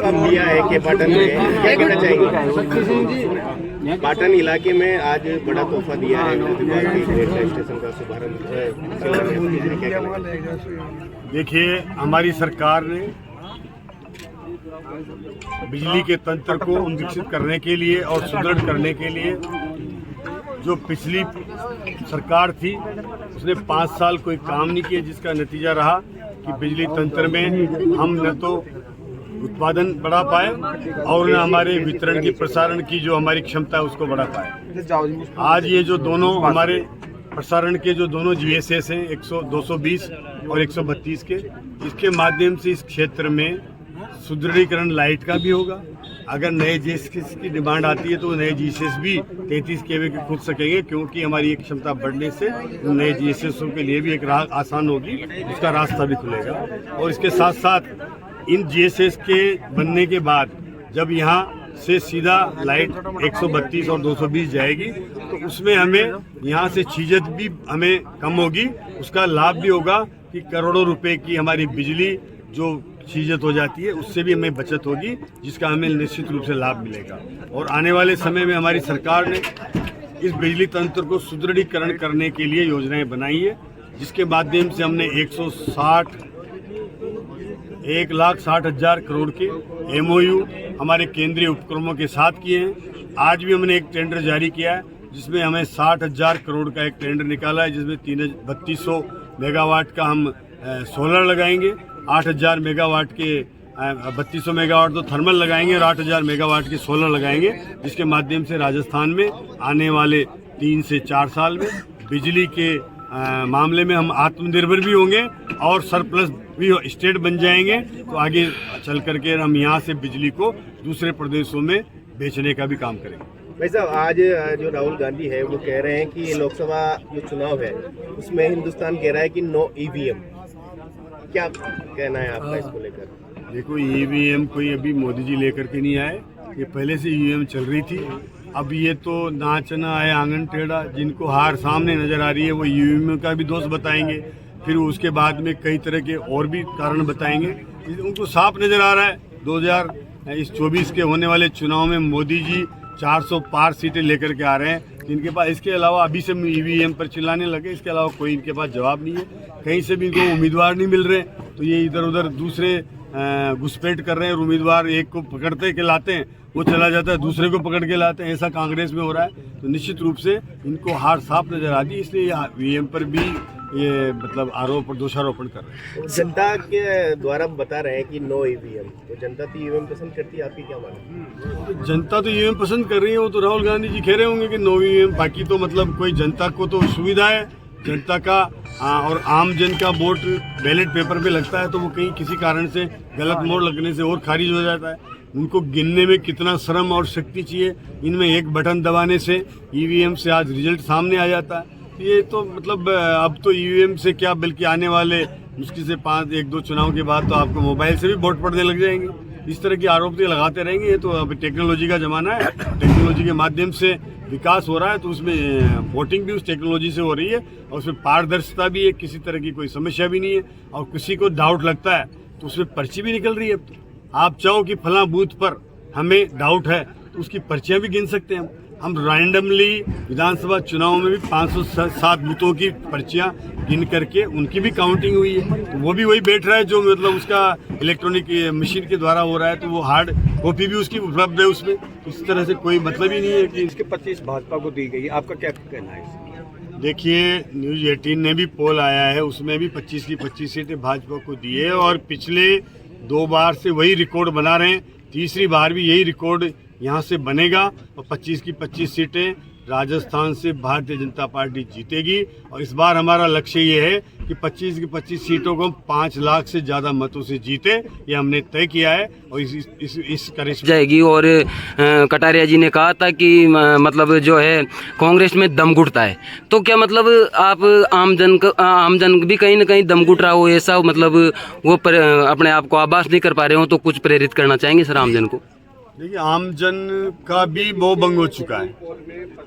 इस्तीफा दिया है के पाटन में, क्या कहना चाहेंगे? पाटन इलाके में आज बड़ा तोहफा दिया है रेलवे स्टेशन का शुभारंभ। देखिए, हमारी सरकार ने बिजली के तंत्र को विकसित करने के लिए और सुदृढ़ करने के लिए, जो पिछली सरकार थी उसने 5 साल कोई काम नहीं किया, जिसका नतीजा रहा कि बिजली तंत्र में हम न तो उत्पादन बढ़ा पाए और न हमारे वितरण की प्रसारण की जो हमारी क्षमता है उसको बढ़ा पाए। आज ये जो दोनों हमारे प्रसारण के जो दोनों GSS हैं 220 और 132 के, इसके माध्यम से इस क्षेत्र में सुदृढ़ीकरण लाइट का भी होगा। अगर नए GSS की डिमांड आती है तो नए GSS भी 33 kV के खुद सकेंगे, क्योंकि हमारी एक क्षमता बढ़ने से नए GSS के लिए भी एक राह आसान होगी, उसका रास्ता भी खुलेगा। और इसके साथ साथ इन GSS के बनने के बाद जब यहाँ से सीधा लाइट 132 और 220 जाएगी तो उसमें हमें यहाँ से छीजत भी हमें कम होगी, उसका लाभ भी होगा कि करोड़ों रुपए की हमारी बिजली जो छीजत हो जाती है उससे भी हमें बचत होगी, जिसका हमें निश्चित रूप से लाभ मिलेगा। और आने वाले समय में हमारी सरकार ने इस बिजली तंत्र को सुदृढ़ीकरण करने के लिए योजनाएं बनाई है, जिसके माध्यम से हमने 1,60,000 करोड़ के MOU हमारे केंद्रीय उपक्रमों के साथ किए हैं। आज भी हमने एक टेंडर जारी किया है जिसमें हमें 60,000 करोड़ का एक टेंडर निकाला है, जिसमें 3200 मेगावाट का हम सोलर लगाएंगे, 8,000 मेगावाट के 3200 मेगावाट तो थर्मल लगाएंगे और 8,000 मेगावाट के सोलर लगाएंगे, जिसके माध्यम से राजस्थान में आने वाले 3 से 4 साल में बिजली के मामले में हम आत्मनिर्भर भी होंगे और सरप्लस भी स्टेट बन जाएंगे। तो आगे चल करके हम यहाँ से बिजली को दूसरे प्रदेशों में बेचने का भी काम करेंगे। भाई साहब, आज जो राहुल गांधी है वो कह रहे हैं कि लोकसभा जो चुनाव है उसमें हिंदुस्तान कह रहा है कि नो EVM, क्या कहना है आपका इसको लेकर? देखो, EVM कोई अभी मोदी जी लेकर के नहीं आए, ये पहले से EVM चल रही थी। अब ये तो नाचना है आंगन टेढ़ा, जिनको हार सामने नजर आ रही है वो EVM का भी दोष बताएंगे, फिर उसके बाद में कई तरह के और भी कारण बताएंगे। उनको साफ नजर आ रहा है 2024 के होने वाले चुनाव में मोदी जी 400 पार सीटें लेकर के आ रहे हैं। इनके पास इसके अलावा अभी से EVM पर चिल्लाने लगे, इसके अलावा कोई इनके पास जवाब नहीं है, कहीं से भी इनको उम्मीदवार नहीं मिल रहे, तो ये इधर उधर दूसरे घुसपैठ कर रहे हैं। उम्मीदवार एक को पकड़ते के लाते हैं, वो चला जाता है, दूसरे को पकड़ के लाते हैं, ऐसा कांग्रेस में हो रहा है। तो निश्चित रूप से इनको हार साफ नजर आती है, इसलिए EVM पर भी ये मतलब आरोप और दोषारोपण कर रहे हैं। जनता के द्वारा बता रहे हैं कि नो EVM, तो जनता तो EVM पसंद करती है, आपकी क्या मानना? जनता तो EVM पसंद कर रही है, वो तो राहुल गांधी जी कह रहे होंगे कि नो EVM, बाकी तो मतलब कोई जनता को तो सुविधा है, जनता का और आम जन का वोट बैलेट पेपर पे लगता है तो वो कहीं किसी कारण से गलत मोड़ लगने से और खारिज हो जाता है। उनको गिनने में कितना श्रम और शक्ति चाहिए, इनमें एक बटन दबाने से EVM से आज रिजल्ट सामने आ जाता है। ये तो मतलब अब तो EVM से क्या, बल्कि आने वाले मुश्किल से 1-2 चुनाव के बाद तो आपको मोबाइल से भी वोट पड़ने लग जाएंगे। इस तरह की आरोप तो लगाते रहेंगे। ये तो अब टेक्नोलॉजी का ज़माना है, टेक्नोलॉजी के माध्यम से विकास हो रहा है, तो उसमें वोटिंग भी उस टेक्नोलॉजी से हो रही है और उसमें पारदर्शिता भी है, किसी तरह की कोई समस्या भी नहीं है। और किसी को डाउट लगता है तो उसमें पर्ची भी निकल रही है। अब तो आप चाहो कि फलां बूथ पर हमें डाउट है तो उसकी पर्चियाँ भी गिन सकते हैं। हम रैंडमली विधानसभा चुनाव में भी 507 बूथों की पर्चियां गिन करके उनकी भी काउंटिंग हुई है, तो वो भी वही बैठ रहा है जो मतलब उसका इलेक्ट्रॉनिक मशीन के द्वारा हो रहा है, तो वो हार्ड कॉपी भी उसकी उपलब्ध है उसमें। इस तरह से कोई मतलब ही नहीं है कि इसके 25 भाजपा को दी गई, आपका क्या कहना है? देखिए, न्यूज़ 18 ने भी पोल आया है, उसमें भी 25 की 25 सीटें भाजपा को दी है और पिछले 2 बार से वही रिकॉर्ड बना रहे हैं, तीसरी बार भी यही रिकॉर्ड यहाँ से बनेगा और 25 की 25 सीटें राजस्थान से भारतीय जनता पार्टी जीतेगी। और इस बार हमारा लक्ष्य ये है कि 25 की 25 सीटों को 5 लाख से ज़्यादा मतों से जीते, ये हमने तय किया है और इस करिश्मा जाएगी। और कटारिया जी ने कहा था कि मतलब जो है कांग्रेस में दम घुटता है, तो क्या मतलब आप आम जन भी कहीं ना कहीं दम घुट रहा हो, ऐसा मतलब वो अपने आप को आभास नहीं कर पा रहे हो, तो कुछ प्रेरित करना चाहेंगे सर आम जन को? देखिए, आम जन का भी मोह भंग हो चुका है।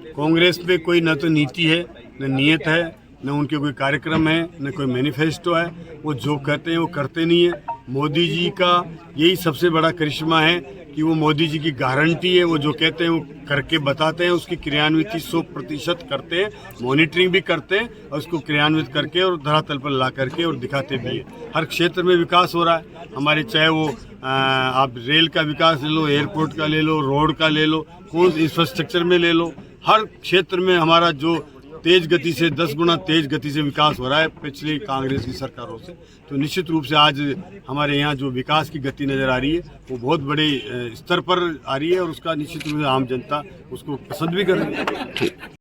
कांग्रेस पे कोई न तो नीति है, न नीयत है, न उनके कोई कार्यक्रम है, न कोई मैनिफेस्टो है। वो जो कहते हैं वो करते नहीं है। मोदी जी का यही सबसे बड़ा करिश्मा है कि वो मोदी जी की गारंटी है, वो जो कहते हैं वो करके बताते हैं, उसकी क्रियान्वित 100% करते हैं, मॉनिटरिंग भी करते हैं और उसको क्रियान्वित करके और धरातल पर ला करके और दिखाते भी है। हर क्षेत्र में विकास हो रहा है हमारे, चाहे वो आप रेल का विकास ले लो, एयरपोर्ट का ले लो, रोड का ले लो, कौन इंफ्रास्ट्रक्चर में ले लो, हर क्षेत्र में हमारा जो तेज गति से 10 गुना तेज गति से विकास हो रहा है पिछली कांग्रेस की सरकारों से। तो निश्चित रूप से आज हमारे यहाँ जो विकास की गति नज़र आ रही है वो बहुत बड़े स्तर पर आ रही है और उसका निश्चित रूप से आम जनता उसको पसंद भी कर रही है।